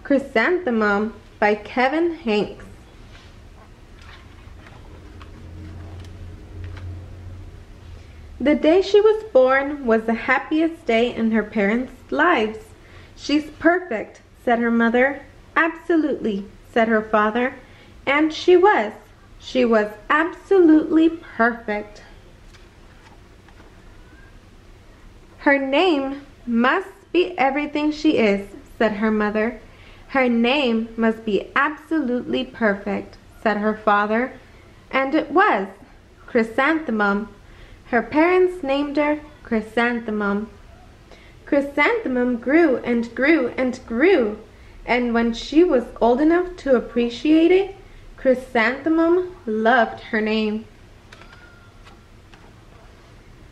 Chrysanthemum by HENKES. The day she was born was the happiest day in her parents' lives. "She's perfect," said her mother. "Absolutely," said her father. And she was. She was absolutely perfect. "Her name must be everything she is," said her mother. "Her name must be absolutely perfect," said her father. And it was. Chrysanthemum. Her parents named her Chrysanthemum. Chrysanthemum grew and grew and grew, and when she was old enough to appreciate it, Chrysanthemum loved her name.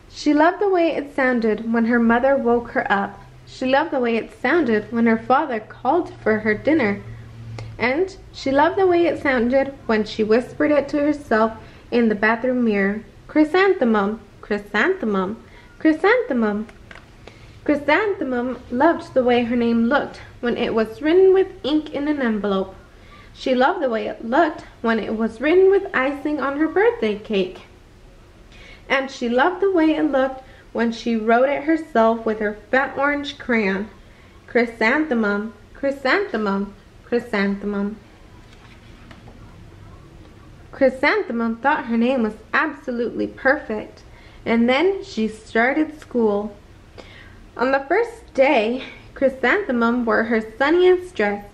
She loved the way it sounded when her mother woke her up. She loved the way it sounded when her father called for her dinner. And she loved the way it sounded when she whispered it to herself in the bathroom mirror. Chrysanthemum, chrysanthemum, chrysanthemum. Chrysanthemum loved the way her name looked when it was written with ink in an envelope. She loved the way it looked when it was written with icing on her birthday cake. And she loved the way it looked when she wrote it herself with her fat orange crayon. Chrysanthemum, chrysanthemum, chrysanthemum. Chrysanthemum thought her name was absolutely perfect, and then she started school. On the first day, Chrysanthemum wore her sunniest dress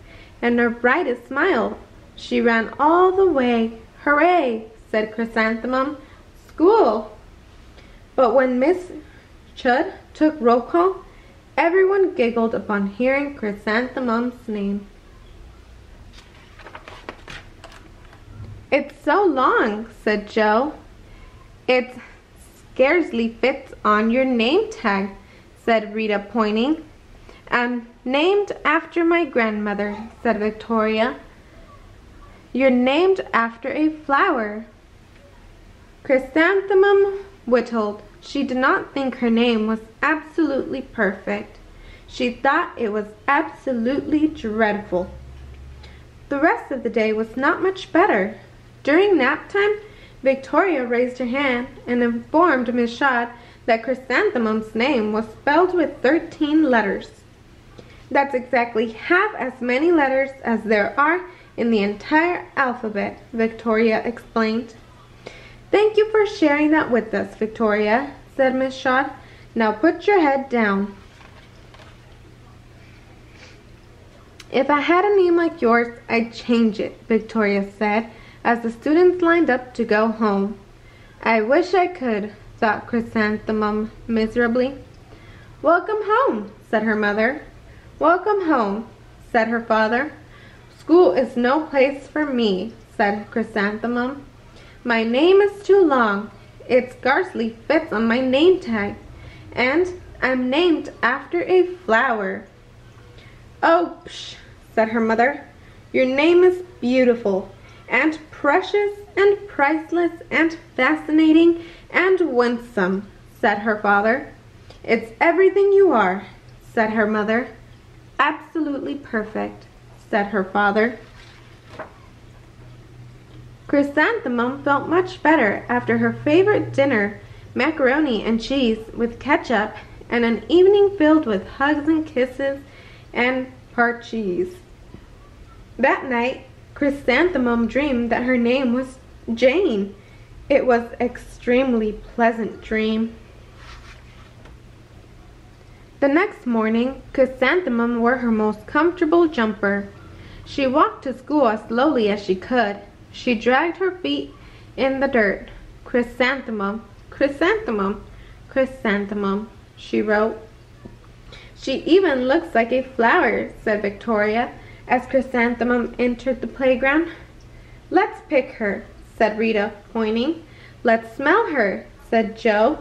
and her brightest smile. She ran all the way. "Hooray," said Chrysanthemum. "School!" But when Miss Chud took roll call, everyone giggled upon hearing Chrysanthemum's name. "It's so long," said Joe. "It scarcely fits on your name tag," said Rita, pointing. "I'm named after my grandmother," said Victoria. "You're named after a flower." Chrysanthemum whittled. She did not think her name was absolutely perfect. She thought it was absolutely dreadful. The rest of the day was not much better. During nap time, Victoria raised her hand and informed Miss Shad that Chrysanthemum's name was spelled with 13 letters. "That's exactly half as many letters as there are in the entire alphabet," Victoria explained. "Thank you for sharing that with us, Victoria," said Miss Shad. "Now put your head down." "If I had a name like yours, I'd change it," Victoria said, as the students lined up to go home. "I wish I could," thought Chrysanthemum miserably. "Welcome home," said her mother. "Welcome home," said her father. "School is no place for me," said Chrysanthemum. "My name is too long. It scarcely fits on my name tag. And I'm named after a flower." "Oh, psh," said her mother. "Your name is beautiful, and precious, and priceless, and fascinating, and winsome," said her father. "It's everything you are," said her mother. "Absolutely perfect," said her father. Chrysanthemum felt much better after her favorite dinner, macaroni and cheese with ketchup, and an evening filled with hugs and kisses and parcheesi. That night, Chrysanthemum dreamed that her name was Jane. It was an extremely pleasant dream. The next morning, Chrysanthemum wore her most comfortable jumper. She walked to school as slowly as she could. She dragged her feet in the dirt. "Chrysanthemum, chrysanthemum, chrysanthemum," she wrote. "She even looks like a flower," said Victoria, as Chrysanthemum entered the playground. "Let's pick her," said Rita, pointing. "Let's smell her," said Joe.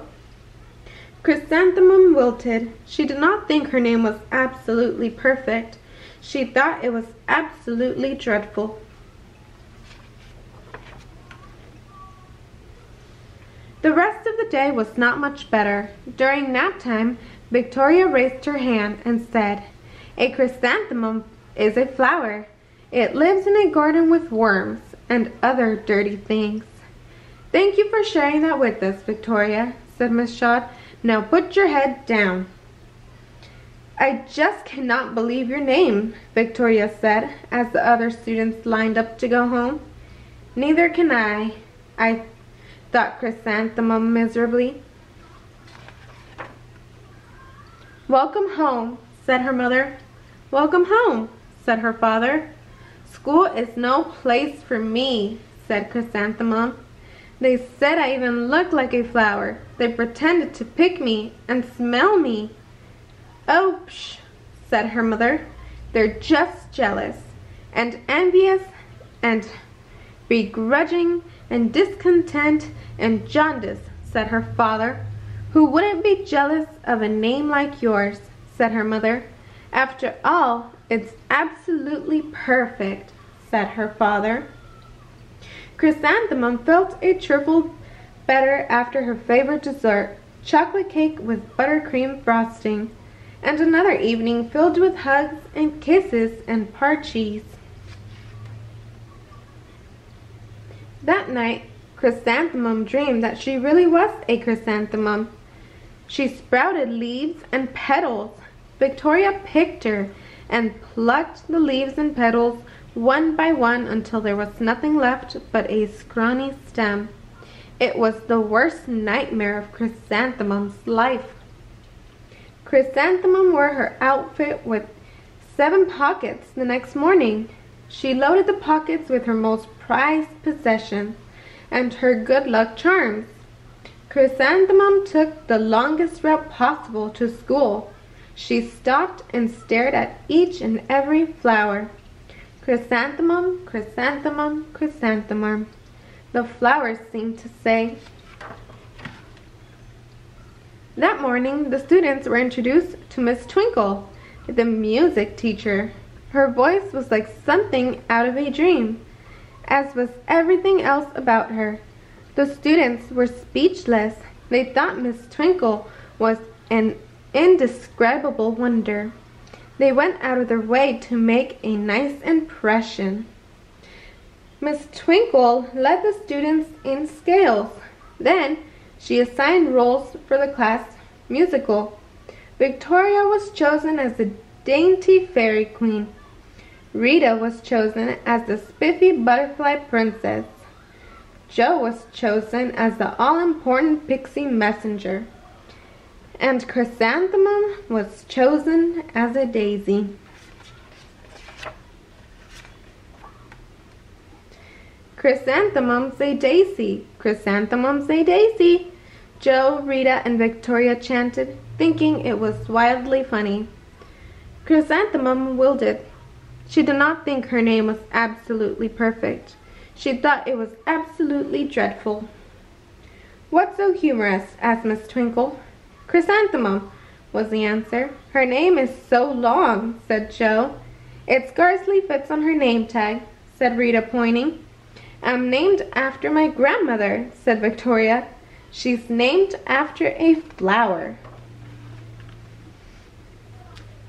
Chrysanthemum wilted. She did not think her name was absolutely perfect. She thought it was absolutely dreadful. The rest of the day was not much better. During nap time, Victoria raised her hand and said, "A chrysanthemum is a flower. It lives in a garden with worms and other dirty things." "Thank you for sharing that with us, Victoria," said Miss Shaw. "Now put your head down." "I just cannot believe your name," Victoria said as the other students lined up to go home. "Neither can I," thought Chrysanthemum miserably. "Welcome home," said her mother. "Welcome home," said her father. "School is no place for me," said Chrysanthemum. "They said I even looked like a flower. They pretended to pick me and smell me." "Oh, psh," said her mother. "They're just jealous and envious and begrudging and discontent and jaundice," said her father. "Who wouldn't be jealous of a name like yours?" said her mother. "After all, it's absolutely perfect," said her father. Chrysanthemum felt a trifle better after her favorite dessert, chocolate cake with buttercream frosting, and another evening filled with hugs and kisses and parchies. That night, Chrysanthemum dreamed that she really was a chrysanthemum. She sprouted leaves and petals. Victoria picked her and plucked the leaves and petals one by one until there was nothing left but a scrawny stem. It was the worst nightmare of Chrysanthemum's life. Chrysanthemum wore her outfit with 7 pockets the next morning. She loaded the pockets with her most prized possessions and her good luck charms. Chrysanthemum took the longest route possible to school. She stopped and stared at each and every flower. "Chrysanthemum, chrysanthemum, chrysanthemum," the flowers seemed to say. That morning, the students were introduced to Miss Twinkle, the music teacher. Her voice was like something out of a dream, as was everything else about her. The students were speechless. They thought Miss Twinkle was an indescribable wonder. They went out of their way to make a nice impression. Miss Twinkle led the students in scales. Then she assigned roles for the class musical. Victoria was chosen as the dainty fairy queen. Rita was chosen as the spiffy butterfly princess. Jo was chosen as the all-important pixie messenger. And Chrysanthemum was chosen as a daisy. "Chrysanthemum's a daisy, chrysanthemum's a daisy," Jo, Rita, and Victoria chanted, thinking it was wildly funny. Chrysanthemum wilted. She did not think her name was absolutely perfect. She thought it was absolutely dreadful. "What's so humorous?" asked Miss Twinkle. "Chrysanthemum," was the answer. "Her name is so long," said Jo. "It scarcely fits on her name tag," said Rita, pointing. "I'm named after my grandmother," said Victoria. "She's named after a flower."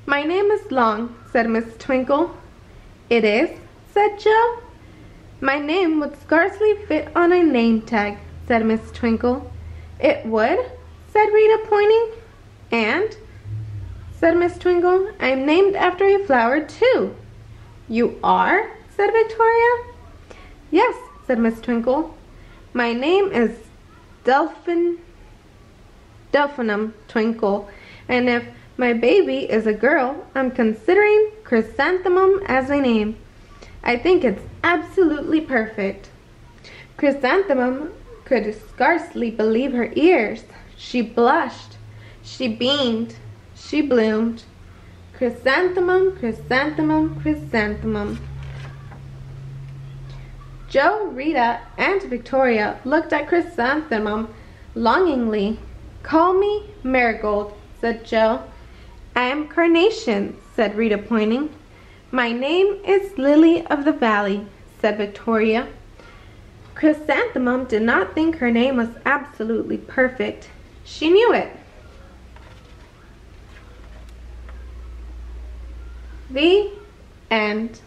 "My name is long," said Miss Twinkle. "It is?" said Jo. "My name would scarcely fit on a name tag," said Miss Twinkle. "It would?" said Rita, pointing. "And," said Miss Twinkle, "I'm named after a flower, too." "You are?" said Victoria. "Yes," said Miss Twinkle. "My name is Delphinum Twinkle, and if my baby is a girl, I'm considering Chrysanthemum as a name. I think it's absolutely perfect." Chrysanthemum could scarcely believe her ears. She blushed, she beamed, she bloomed. Chrysanthemum, chrysanthemum, chrysanthemum. Jo, Rita, and Victoria looked at Chrysanthemum longingly. "Call me Marigold," said Jo. "I am Carnation," said Rita, pointing. "My name is Lily of the Valley," said Victoria. Chrysanthemum did not think her name was absolutely perfect. She knew it. The And